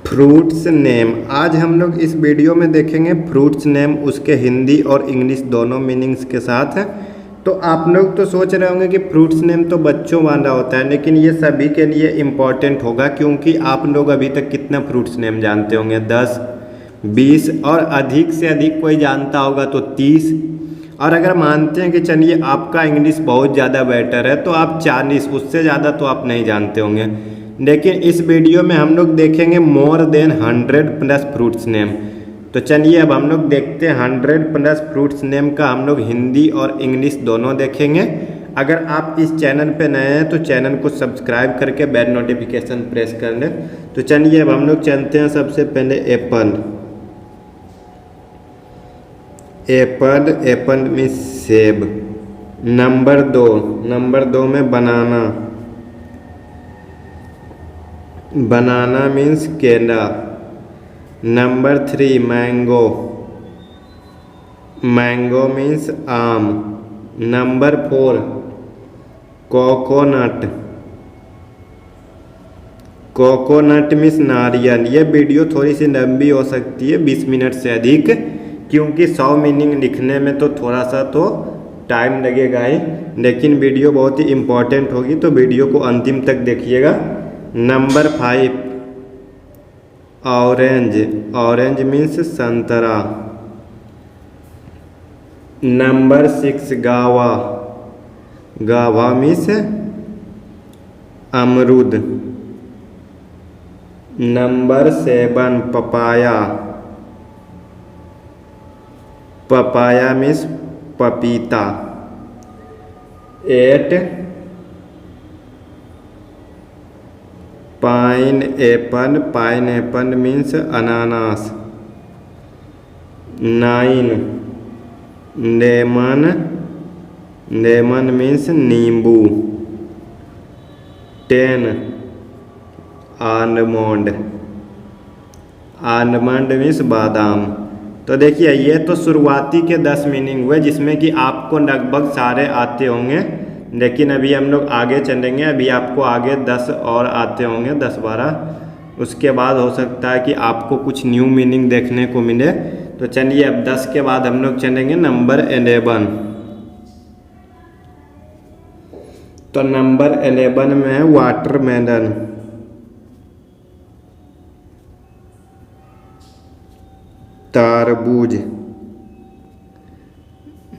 Fruits name. आज हम लोग इस वीडियो में देखेंगे फ्रूट्स नेम, उसके हिंदी और इंग्लिश दोनों मीनिंग्स के साथ है। तो आप लोग तो सोच रहे होंगे कि फ्रूट्स नेम तो बच्चों वाला होता है, लेकिन ये सभी के लिए इम्पॉर्टेंट होगा, क्योंकि आप लोग अभी तक कितना फ्रूट्स नेम जानते होंगे? 10, 20 और अधिक से अधिक कोई जानता होगा तो 30। और अगर मानते हैं कि चलिए आपका इंग्लिश बहुत ज़्यादा बेटर है तो आप 40, उससे ज़्यादा तो आप नहीं जानते होंगे। लेकिन इस वीडियो में हम लोग देखेंगे मोर देन 100+ फ्रूट्स नेम। तो चलिए अब हम लोग देखते हैं 100+ फ्रूट्स नेम का हम लोग हिंदी और इंग्लिश दोनों देखेंगे। अगर आप इस चैनल पे नए हैं तो चैनल को सब्सक्राइब करके बेल नोटिफिकेशन प्रेस कर लें। तो चलिए अब हम लोग चलते हैं सबसे पहले एप्पल। एप्पल, एप्पल मीन्स सेब। नंबर 2 में बनाना। बनाना मीन्स केला। Number 3 mango. मैंगो मीन्स आम। Number 4 coconut. कोकोनट मीन्स नारियल। ये वीडियो थोड़ी सी लंबी हो सकती है, 20 मिनट से अधिक, क्योंकि 100 मीनिंग लिखने में तो थोड़ा सा तो टाइम लगेगा ही, लेकिन वीडियो बहुत ही इम्पोर्टेंट होगी, तो वीडियो को अंतिम तक देखिएगा। Number 5 orange. ऑरेंज मीन्स संतरा। नंबर 6 गावा। गावा मीन्स अमरूद। Number 7 papaya. पपाया मीन्स पपीता। 8 pine Apple. Pine Apple means अनानास। 9 लेमन। लेमन मीन्स नींबू। 10 आलमंड। आलमंड मीन्स बादाम। तो देखिए ये तो शुरुआती के 10 मीनिंग हुए, जिसमें कि आपको लगभग सारे आते होंगे, लेकिन अभी हम लोग आगे चलेंगे। अभी आपको आगे 10 और आते होंगे, 10-12। उसके बाद हो सकता है कि आपको कुछ न्यू मीनिंग देखने को मिले। तो चलिए अब 10 के बाद हम लोग चलेंगे नंबर 11। तो नंबर 11 में है वाटरमेलन। तरबूज।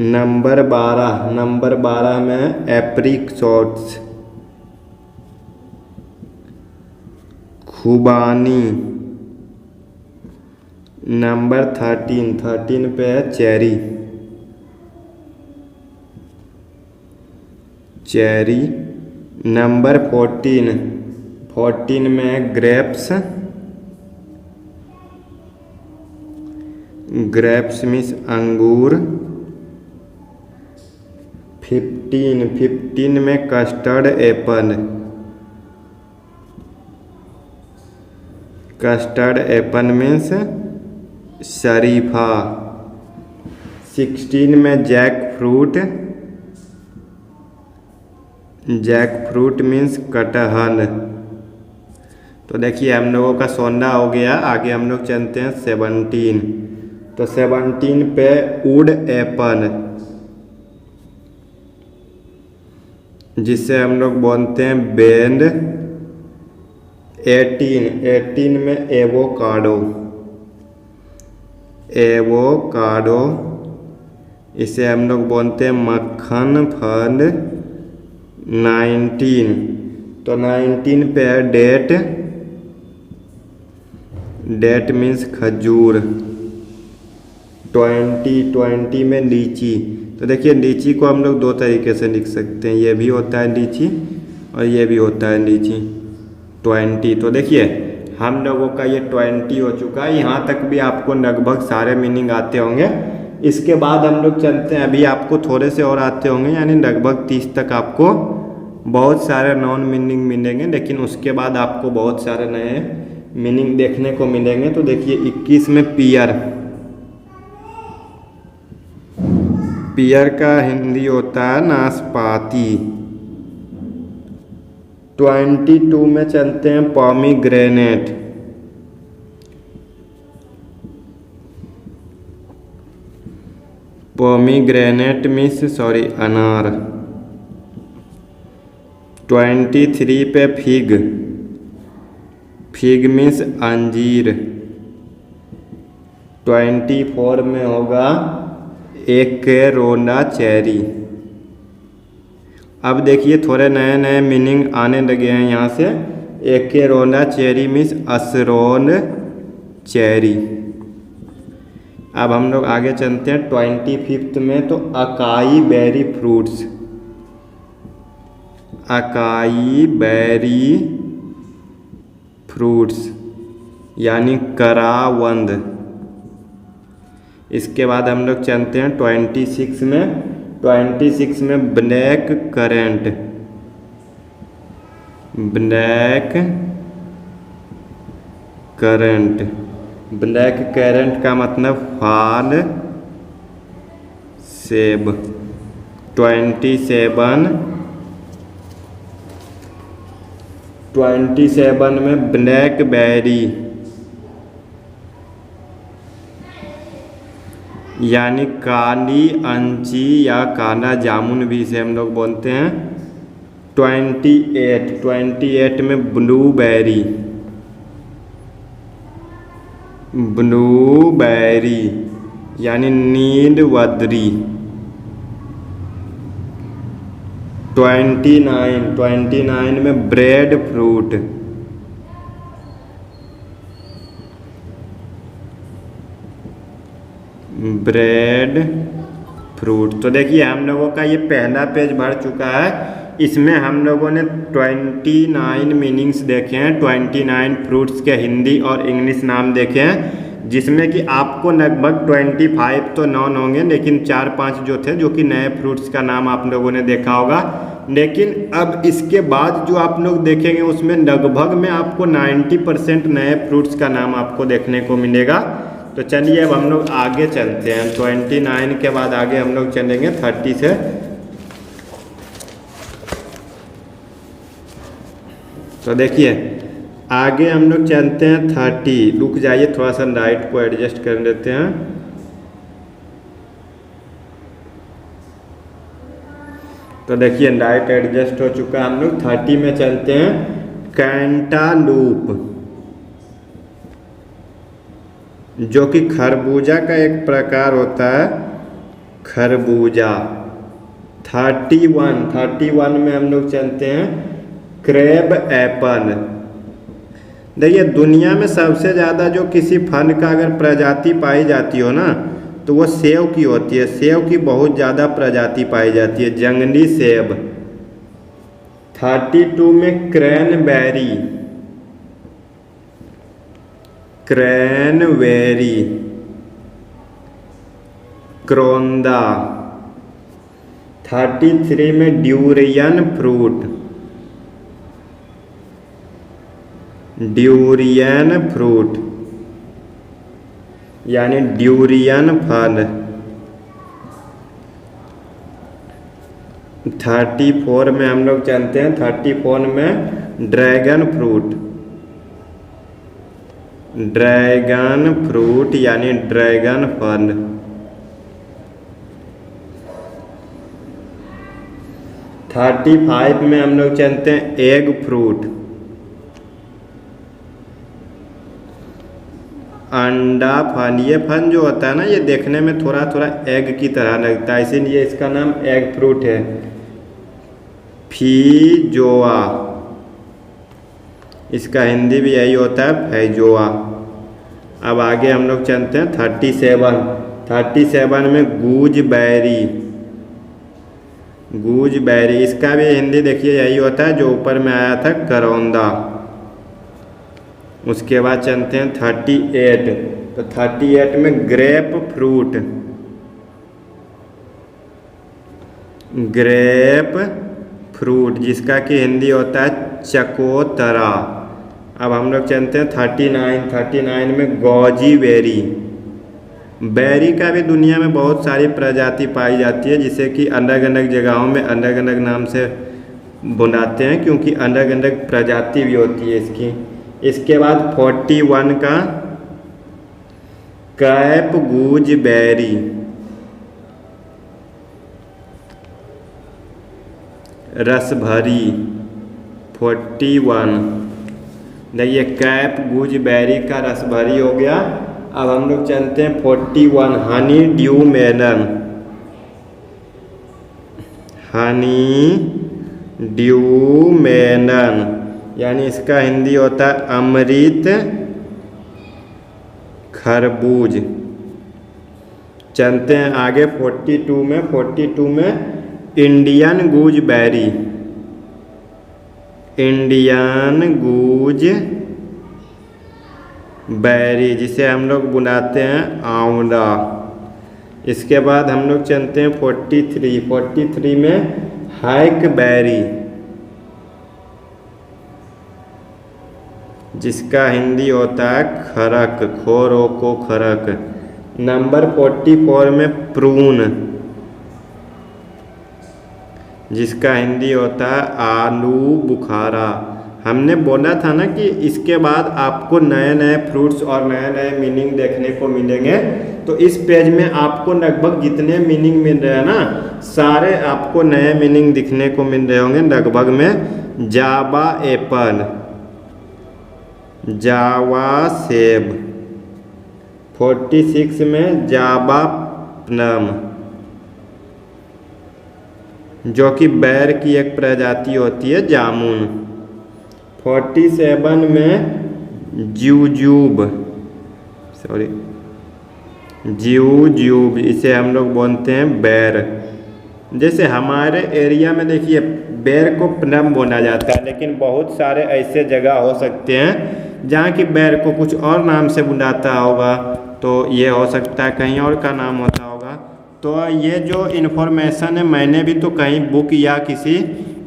नंबर 12 में एप्रिकॉट्स। खुबानी। नंबर 13 पे है चेरी। चेरी। नंबर 14 में है ग्रेप्स। ग्रेप्स मीन्स अंगूर। 15 में custard apple. Custard apple means शरीफा। 16 में jackfruit. Jackfruit means कटहल। तो देखिए हम लोगों का 16 हो गया। आगे हम लोग चलते हैं 17। तो 17 पे वुड एप्पल, जिसे हम लोग बोलते हैं बेंड। 18 में एवोकाडो। एवोकाडो, इसे हम लोग बोलते हैं मक्खन फल। 19, तो 19 पे है डेट। डेट मीन्स खजूर। 20 में लीची। तो देखिए लीची को हम लोग 2 तरीके से लिख सकते हैं, ये भी होता है लीची और ये भी होता है लीची। 20, तो देखिए हम लोगों का ये 20 हो चुका है। यहाँ तक भी आपको लगभग सारे मीनिंग आते होंगे। इसके बाद हम लोग चलते हैं, अभी आपको थोड़े से और आते होंगे, यानी लगभग 30 तक आपको बहुत सारे नॉन मीनिंग मिलेंगे, लेकिन उसके बाद आपको बहुत सारे नए मीनिंग देखने को मिलेंगे। तो देखिए 21 में पियर। पियर का हिंदी होता है नाशपाती। 22 में चलते हैं पॉमीग्रेनेट। पोमीग्रेनेट मीन्स सॉरी अनार। 23 पे फिग, फिग मीन्स अंजीर। 24 में होगा एकेरोना चेरी। अब देखिए थोड़े नए नए मीनिंग आने लगे हैं यहाँ से। एकेरोना चेरी मीन्स असरोन चेरी। अब हम लोग आगे चलते हैं 25 में, तो acai berry fruits, acai berry fruits यानी करावंद। इसके बाद हम लोग चलते हैं 26 में। 26 में black currant, black currant. Black currant का मतलब फाल सेब। 27 में ब्लैक बेरी यानी काली अंची या काला जामुन भी इसे हम लोग बोलते हैं। 28 में ब्लूबेरी, ब्लूबेरी यानी नीलबद्री। 29 में ब्रेड फ्रूट, ब्रेड फ्रूट। तो देखिए हम लोगों का ये पहला पेज भर चुका है। इसमें हम लोगों ने 29 मीनिंग्स देखे हैं, 29 फ्रूट्स के हिंदी और इंग्लिश नाम देखे हैं, जिसमें कि आपको लगभग 25 तो नॉन होंगे, लेकिन 4-5 जो थे जो कि नए फ्रूट्स का नाम आप लोगों ने देखा होगा। लेकिन अब इसके बाद जो आप लोग देखेंगे उसमें लगभग में आपको 90% नए फ्रूट्स का नाम आपको देखने को मिलेगा। तो चलिए अब हम लोग आगे चलते हैं। 29 के बाद आगे हम लोग चलेंगे 30 से। तो देखिए आगे हम लोग चलते हैं 30। रुक जाइए, थोड़ा सा लाइट को एडजस्ट कर लेते हैं। तो देखिए लाइट एडजस्ट हो चुका है। हम लोग 30 में चलते हैं। कैंटालूप जो कि खरबूजा का एक प्रकार होता है, खरबूजा। 31 में हम लोग चलते हैं क्रेब एप्पल। देखिए दुनिया में सबसे ज़्यादा जो किसी फल का अगर प्रजाति पाई जाती हो ना, तो वो सेब की होती है। सेब की बहुत ज़्यादा प्रजाति पाई जाती है, जंगली सेब। 32 में क्रैनबेरी, क्रैनबेरी, क्रोंदा। 33 में ड्यूरियन फ्रूट, ड्यूरियन फ्रूट यानी ड्यूरियन फल। 34 में हम लोग चलते हैं। 34 में ड्रैगन फ्रूट, ड्रैगन फ्रूट यानी ड्रैगन फल। 35 में हम लोग चलते हैं एग फ्रूट, अंडा फल। ये फल जो होता है ना, ये देखने में थोड़ा थोड़ा एग की तरह लगता है, इसीलिए इसका नाम एग फ्रूट है। फीजोआ, इसका हिंदी भी यही होता है, फैजोआ। अब आगे हम लोग चलते हैं 37 में गूजबेरी, गूजबेरी। इसका भी हिंदी देखिए यही होता है, जो ऊपर में आया था करौंदा। उसके बाद चलते हैं 38। तो 38 में ग्रेप फ्रूट, ग्रेप फ्रूट जिसका कि हिंदी होता है चकोतरा। अब हम लोग चलते हैं 39 में गोजी बेरी। बेरी का भी दुनिया में बहुत सारी प्रजाति पाई जाती है, जिसे कि अलग अलग जगहों में अलग अलग नाम से बुलाते हैं, क्योंकि अलग अलग प्रजाति भी होती है इसकी। इसके बाद 41 का कैप गूजबेरी, रसभरी 41। देखिए कैप गूजबेरी का रसभरी हो गया। अब हम लोग चलते हैं 41 honeydew melon. Honeydew melon यानी इसका हिंदी होता है अमृत खरबूज। चलते हैं आगे 42 में। 42 में इंडियन गूजबेरी। इंडियन गूज बैरी जिसे हम लोग बुलाते हैं आंवला। इसके बाद हम लोग चलते हैं 43। 43 में हैकबेरी जिसका हिंदी होता है खरक, खोरो को खरक। नंबर 44 में प्रून जिसका हिंदी होता है आलू बुखारा। हमने बोला था ना कि इसके बाद आपको नए नए फ्रूट्स और नए नए मीनिंग देखने को मिलेंगे। तो इस पेज में आपको लगभग जितने मीनिंग मिल रहे हैं ना, सारे आपको नए मीनिंग दिखने को मिल रहे होंगे लगभग में। जावा एप्पल, जावा सेब। 46 में जावा प्लम जो कि बैर की एक प्रजाति होती है, जामुन। 47 में ज्यूजूब, सॉरी ज्यूजूब, इसे हम लोग बोलते हैं बैर। जैसे हमारे एरिया में देखिए बैर को प्लम बोला जाता है, लेकिन बहुत सारे ऐसे जगह हो सकते हैं जहाँ की बैर को कुछ और नाम से बुलाता होगा। तो ये हो सकता है कहीं और का नाम होता होगा। तो ये जो इन्फॉर्मेशन है मैंने भी तो कहीं बुक या किसी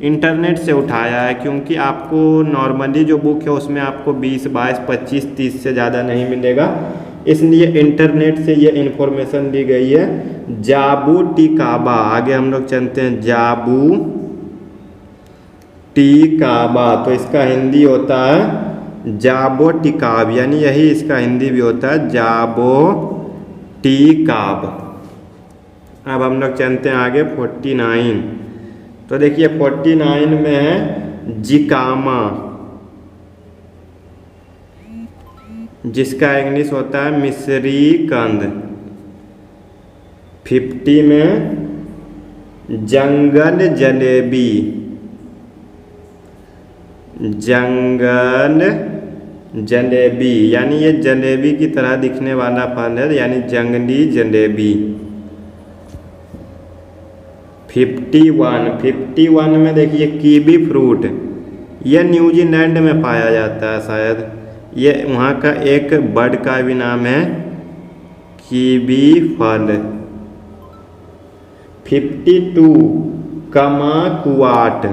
इंटरनेट से उठाया है, क्योंकि आपको नॉर्मली जो बुक है उसमें आपको 20, 22, 25, 30 से ज़्यादा नहीं मिलेगा। इसलिए इंटरनेट से ये इन्फॉर्मेशन दी गई है। जाबू टिकाबा, आगे हम लोग चलते हैं। जाबू टिकाबा तो इसका हिंदी होता है जाबो टिकाब, यानी यही इसका हिंदी भी होता है जाबो टिकाब। अब हम लोग चलते हैं आगे 49। तो देखिए 49 में है जिकामा जिसका इंग्लिश होता है मिस्री कंद। 50 में जंगल जलेबी, जंगल जलेबी यानी ये जलेबी की तरह दिखने वाला फल है, यानी जंगली जलेबी। 51 में देखिए कीवी फ्रूट, यह न्यूजीलैंड में पाया जाता है शायद। ये वहाँ का एक बर्ड का भी नाम है कीवी फल। 52 कामाकुआट,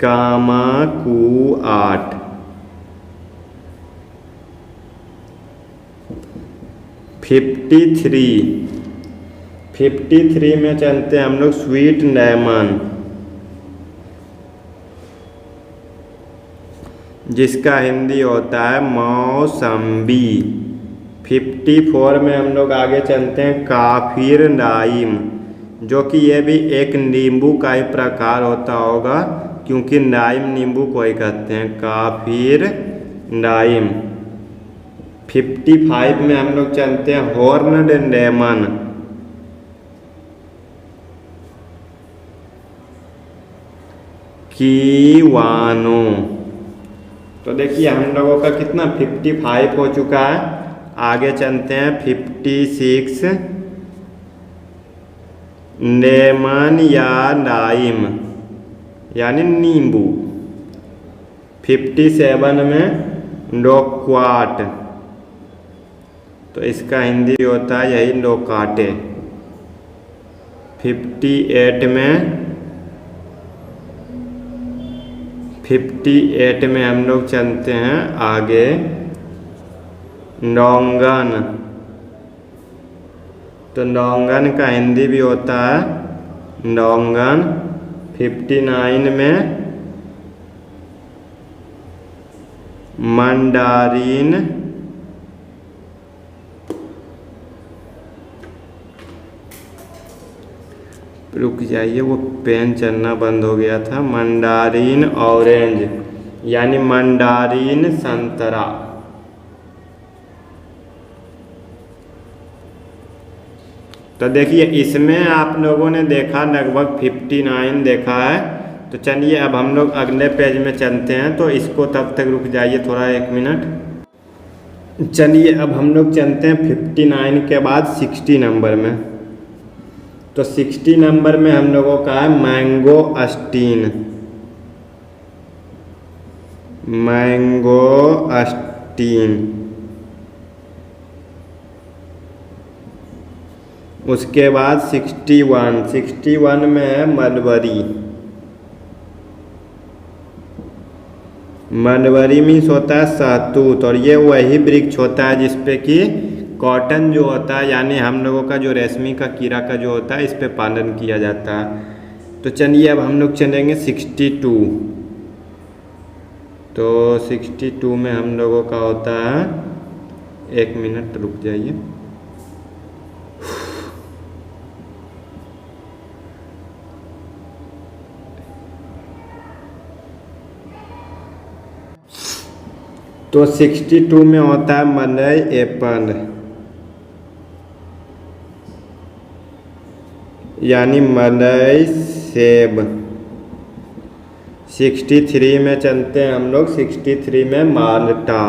कामाकुआट। 53 में चलते हैं हम लोग स्वीट लेमन जिसका हिंदी होता है मौसम्बी। 54 में हम लोग आगे चलते हैं काफिर नाइम, जो कि ये भी एक नींबू का ही प्रकार होता होगा, क्योंकि नाइम नींबू को ही कहते हैं, काफिर नाइम। 55 में हम लोग चलते हैं हॉर्नड लेमन, कीवानो। तो देखिए हम लोगों का कितना 55 हो चुका है। आगे चलते हैं 56 लेमन या लाइम यानी नींबू। 57 में लोक्वाट, तो इसका हिंदी होता है यही लोकाटे। 58 में हम लोग चलते हैं आगे लौंगन। तो लौंगन का हिंदी भी होता है लौंगन। 59 में मंडारिन। रुक जाइए, वो पेन चलना बंद हो गया था। मंडारिन ऑरेंज यानी मंडारिन संतरा। तो देखिए इसमें आप लोगों ने देखा लगभग 59 देखा है। तो चलिए अब हम लोग अगले पेज में चलते हैं। तो इसको तब तक रुक जाइए थोड़ा 1 मिनट। चलिए अब हम लोग चलते हैं 59 के बाद 60 नंबर में। तो 60 नंबर में हम लोगों का है मैंगो अस्टीन। मैंगो अस्टीन। उसके बाद 61 में है मलबरी। मलबरी मीन्स होता है शहतूत, और ये वही वृक्ष होता है जिसपे कि कॉटन जो होता है यानी हम लोगों का जो रेशमी का कीड़ा का जो होता है इस पे पालन किया जाता है। तो चलिए अब हम लोग चलेंगे 62। तो 62 में हम लोगों का होता है, 1 मिनट रुक जाइए। तो 62 में होता है मलई एप्पल यानी मलई सेब। 63 में चलते हैं हम लोग। 63 में माल्टा।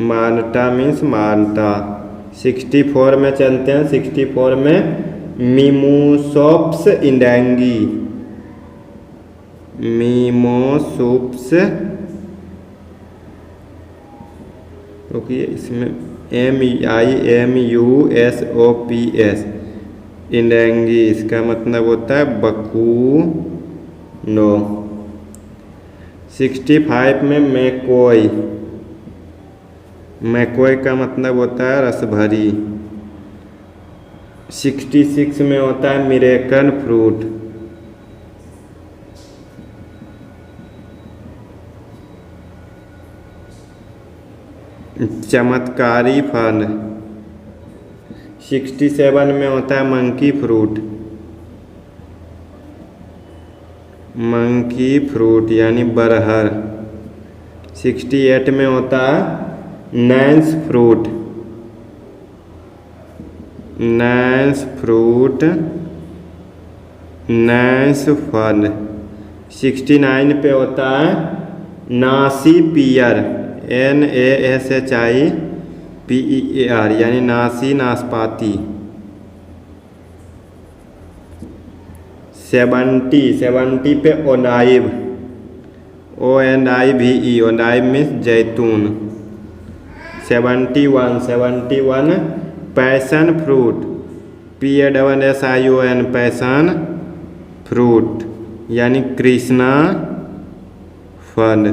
माल्टा मीन्स माल्टा। 64 में चलते हैं। 64 में मिमोसोप्स इंडेंगी। मिमोसोप्स, इसमें MIMUSOPS इंडेंगी, इसका मतलब होता है बकुनो। 65 में मैकोई। मैकोई का मतलब होता है रसभरी। 66 में होता है मिरेकल फ्रूट। चमत्कारी फल। 67 में होता है मंकी फ्रूट। मंकी फ्रूट यानी बरहर। 68 में होता है नैन्स फ्रूट। नैन्स फ्रूट, नैन्स फल। 69 पे होता है नासी पियर। NASHIPER यानी नासी नाशपाती। 70 पे ओनाइव। ONIVE ओनाइव मीन्स जैतून। 71 passion fruit. PASSION passion fruit यानी कृष्णा फल।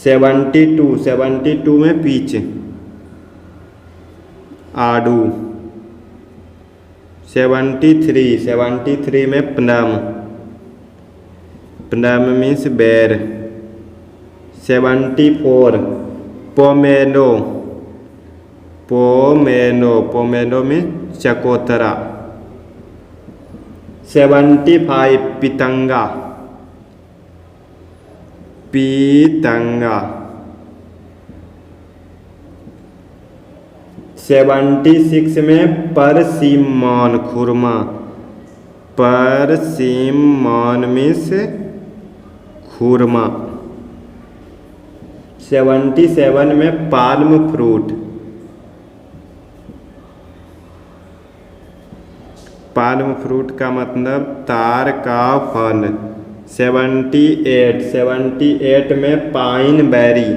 72 में पीच। आड़ू। 73 में प्लम। प्लम मीन्स बेर। 74 पोमेलो। पोमेलो मीन्स चकोतरा। 75 पीतंगा। 76 में परसिमन खुरमा। परसिमन मीन्स खुरमा। 77 में पाल्म फ्रूट। पाल्म फ्रूट का मतलब तार का फल। 78 में पाइन बेरी।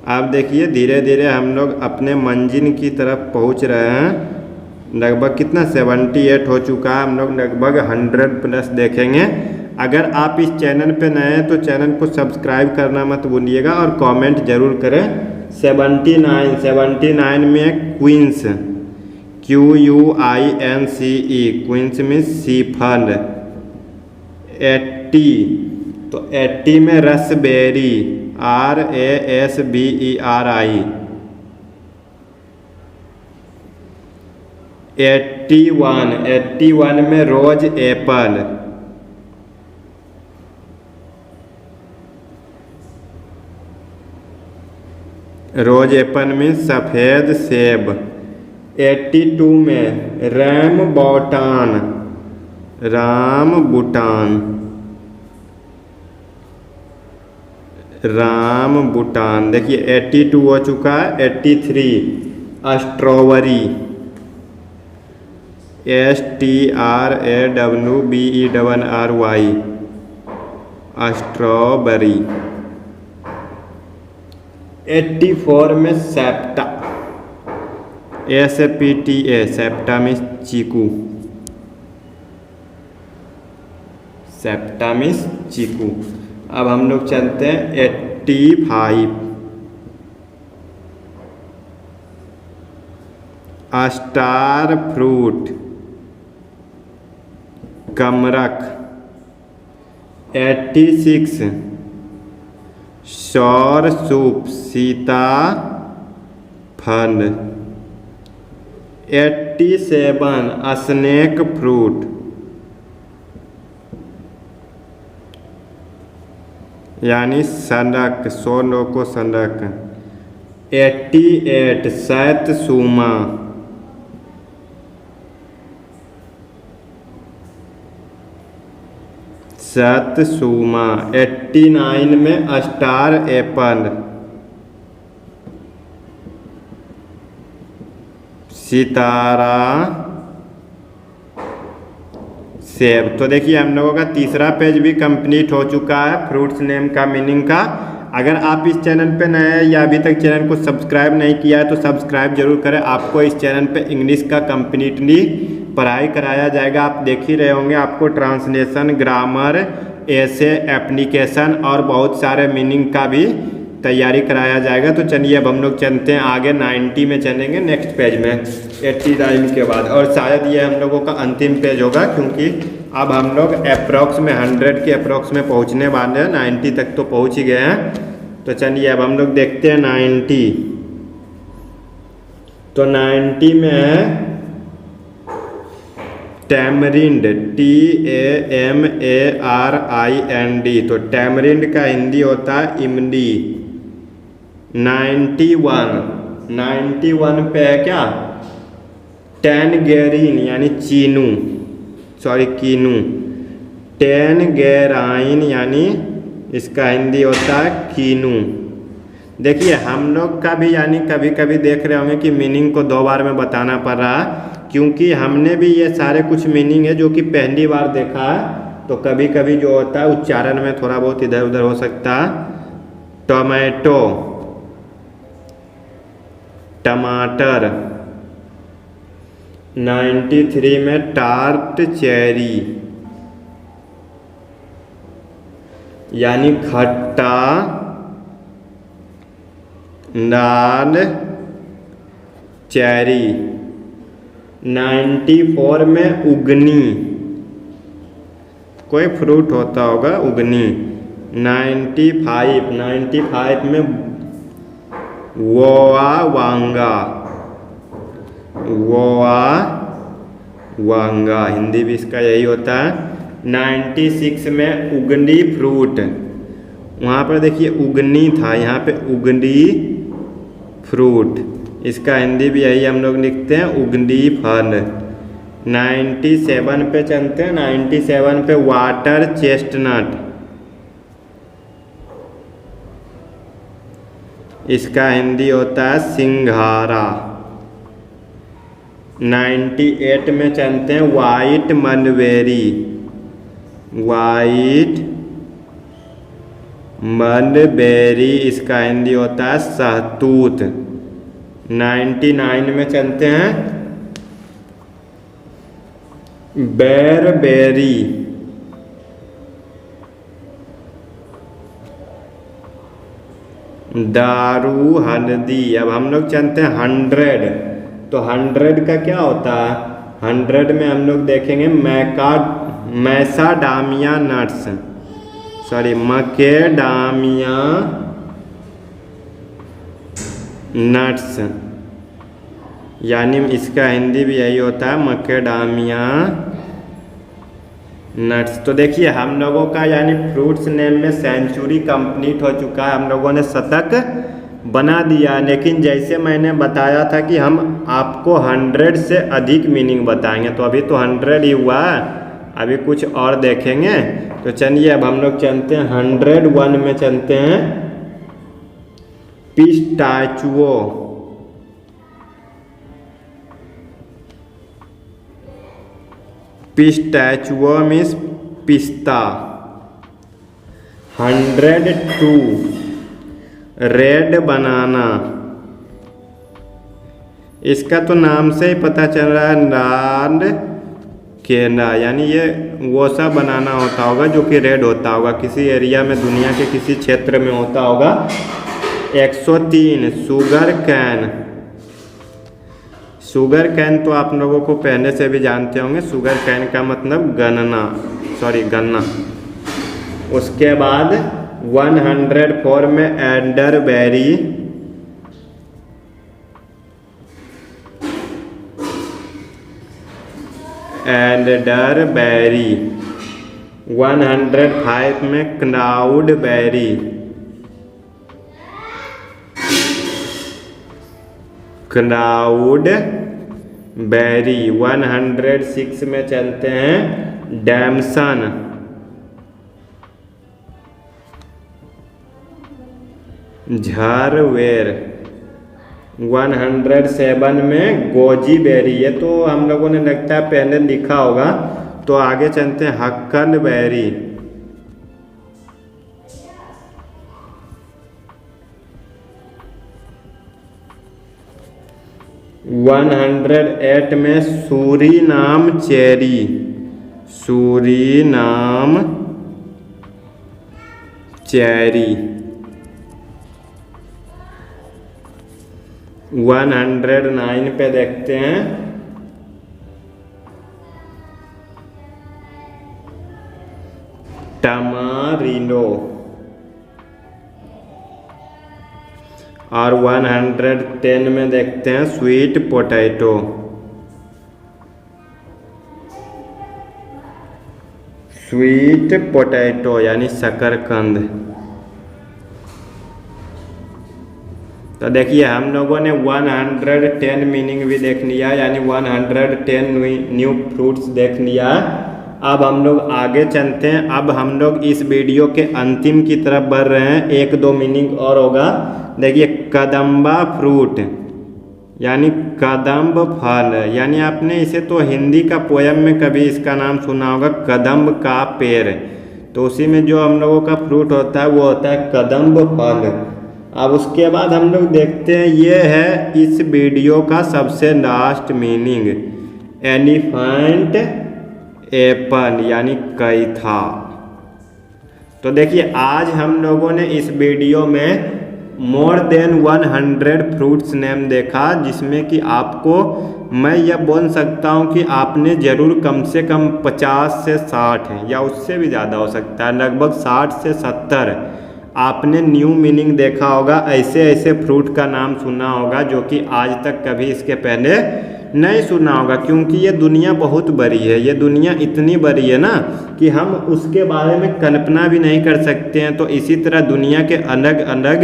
आप देखिए धीरे धीरे हम लोग अपने मंजिल की तरफ पहुंच रहे हैं। लगभग कितना 78 हो चुका है। हम लोग लगभग 100 प्लस देखेंगे। अगर आप इस चैनल पे नए हैं तो चैनल को सब्सक्राइब करना मत भूलिएगा और कमेंट जरूर करें। 79 में क्वींस। QUINCE क्वींस मीन्स सीफल। 80 तो 80 में रसबेरी। RASBERI। 81, 81 में रोज एप्पल। रोज एप्पल में सफ़ेद सेब। 82 में रैमबूटान, रामबूटान। देखिए 82 हो चुका है। 83 स्ट्रॉबेरी, STRAWBERRY, स्ट्रॉबेरी। 84 में सेप्टा, SPTA, सेप्टा में चीकू, सेप्टा में चीकू। अब हम लोग चलते हैं 85, स्टार फ्रूट, कमरक। 86 सौर सूप, सीताफल। 87 स्नेक फ्रूट, यानी सड़क, सोलो को सड़क। 88 शैतसूमा, शतसूमा। 89 में स्टार एप्पल, सितारा सेब। तो देखिए हम लोगों का तीसरा पेज भी कंप्लीट हो चुका है फ्रूट्स नेम का मीनिंग का। अगर आप इस चैनल पे नए हैं या अभी तक चैनल को सब्सक्राइब नहीं किया है तो सब्सक्राइब जरूर करें। आपको इस चैनल पे इंग्लिश का कंप्लीटली पढ़ाई कराया जाएगा। आप देख ही रहे होंगे, आपको ट्रांसलेशन, ग्रामर, ऐसे, एप्लीकेशन और बहुत सारे मीनिंग का भी तैयारी कराया जाएगा। तो चलिए अब हम लोग चलते हैं आगे 90 में चलेंगे, नेक्स्ट पेज में 89 के बाद। और शायद ये हम लोगों का अंतिम पेज होगा क्योंकि अब हम लोग अप्रॉक्स में 100 के अप्रॉक्स में पहुंचने वाले हैं। 90 तक तो पहुंच ही गए हैं। तो चलिए अब हम लोग देखते हैं 90। तो 90 में है टैमरिंड, TAMARIND। तो टैमरिंड का हिंदी होता है इमली। 91 पे है क्या, टैनगेरिन यानी कीनू। टैनगेराइन यानी इसका हिंदी होता है कीनू। देखिए हम लोग का भी यानी कभी कभी देख रहे होंगे कि मीनिंग को 2 बार में बताना पड़ रहा है क्योंकि हमने भी ये सारे कुछ मीनिंग है जो कि पहली बार देखा है। तो कभी कभी जो होता है उच्चारण में थोड़ा बहुत इधर उधर हो सकता है। टोमेटो, टमाटर। 93 में टार्ट चेरी यानी खट्टा लाल चेरी। 94 में उगनी, कोई फ्रूट होता होगा उगनी। 95 में वांगा, हिंदी भी इसका यही होता है। 96 में उगनी फ्रूट, वहाँ पर देखिए उगनी था, यहाँ पे उगनी फ्रूट, इसका हिंदी भी यही हम लोग लिखते हैं उगनी फल। 97 पे चलते हैं। 97 पे वाटर चेस्टनट, इसका हिंदी होता है सिंघारा। 98 में चलते हैं वाइट मलबेरी, इसका हिंदी होता है सहतूत। 99 में चलते हैं बेरबेरी, दारू हल्दी। अब हम लोग चलते हैं 100। तो 100 का क्या होता है, 100 में हम लोग देखेंगे मैसाडामिया नट्स, मकेडामिया नट्स। यानी इसका हिंदी भी यही होता है मकेडामिया नट्स। तो देखिए हम लोगों का यानी फ्रूट्स नेम में सेंचुरी कंप्लीट हो चुका है, हम लोगों ने शतक बना दिया। लेकिन जैसे मैंने बताया था कि हम आपको 100 से अधिक मीनिंग बताएंगे, तो अभी तो 100 ही हुआ है, अभी कुछ और देखेंगे। तो चलिए अब हम लोग चलते हैं 101 में चलते हैं। पिस्ताचुओ, पिस्ताचुओ मीन्स पिस्ता। 102 रेड बनाना, इसका तो नाम से ही पता चल रहा है लाल केला, यानी ये वो सा बनाना होता होगा जो कि रेड होता होगा, किसी एरिया में दुनिया के किसी क्षेत्र में होता होगा। 103 शुगर कैन, शुगर कैन तो आप लोगों को पहले से भी जानते होंगे, शुगर कैन का मतलब गन्ना। उसके बाद 104 में एल्डरबेरी, एल्डरबेरी। 105 में क्लाउडबेरी, क्लाउडबेरी। 106 में चलते हैं डैमसन, झारवेर। 107 में गोजी बेरी, ये तो हम लोगों ने लगता है पहले लिखा होगा। तो आगे चलते हैं हक्कलबेरी। 108 में सूरीनाम चेरी, सूरीनाम चेरी। 109 पे देखते हैं टमारिलो। और 110 में देखते हैं स्वीट पोटैटो, स्वीट पोटैटो यानी शकरकंद। तो देखिए हम लोगों ने 110 मीनिंग भी देख लिया, यानी 110 न्यू फ्रूट्स देख लिया। अब हम लोग आगे चलते हैं। अब हम लोग इस वीडियो के अंतिम की तरफ बढ़ रहे हैं, 1-2 मीनिंग और होगा। देखिए कदम्बा फ्रूट यानी कदम्ब फल, यानी आपने इसे तो हिंदी का पोयम में कभी इसका नाम सुना होगा, कदम्ब का पेड़। तो उसी में जो हम लोगों का फ्रूट होता है वो होता है कदम्ब फल। अब उसके बाद हम लोग देखते हैं, ये है इस वीडियो का सबसे लास्ट मीनिंग, एलिफेंट एप्पल यानी कैथा। तो देखिए आज हम लोगों ने इस वीडियो में मोर देन 100 फ्रूट्स नेम देखा, जिसमें कि आपको मैं यह बोल सकता हूं कि आपने ज़रूर कम से कम 50 से 60 या उससे भी ज़्यादा हो सकता है, लगभग 60 से 70 आपने न्यू मीनिंग देखा होगा। ऐसे ऐसे फ्रूट का नाम सुना होगा जो कि आज तक कभी इसके पहले नहीं सुना होगा, क्योंकि ये दुनिया बहुत बड़ी है। ये दुनिया इतनी बड़ी है ना कि हम उसके बारे में कल्पना भी नहीं कर सकते हैं। तो इसी तरह दुनिया के अलग अलग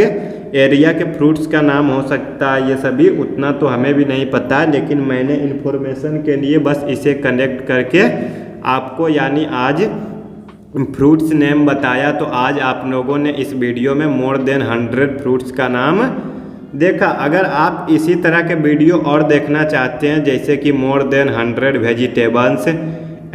एरिया के फ्रूट्स का नाम हो सकता है, ये सभी उतना तो हमें भी नहीं पता, लेकिन मैंने इन्फॉर्मेशन के लिए बस इसे कनेक्ट करके आपको यानी आज फ्रूट्स नेम बताया। तो आज आप लोगों ने इस वीडियो में मोर देन 100 फ्रूट्स का नाम देखा। अगर आप इसी तरह के वीडियो और देखना चाहते हैं, जैसे कि more than 100 vegetables,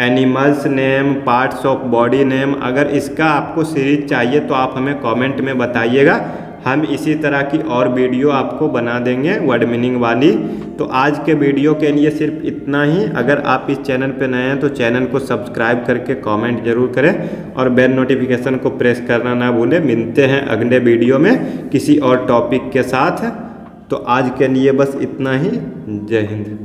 animals name, parts of body name, अगर इसका आपको सीरीज चाहिए तो आप हमें कमेंट में बताइएगा, हम इसी तरह की और वीडियो आपको बना देंगे वर्ड मीनिंग वाली। तो आज के वीडियो के लिए सिर्फ इतना ही। अगर आप इस चैनल पर नए हैं तो चैनल को सब्सक्राइब करके कमेंट जरूर करें और बेल नोटिफिकेशन को प्रेस करना ना भूलें। मिलते हैं अगले वीडियो में किसी और टॉपिक के साथ। तो आज के लिए बस इतना ही। जय हिंद।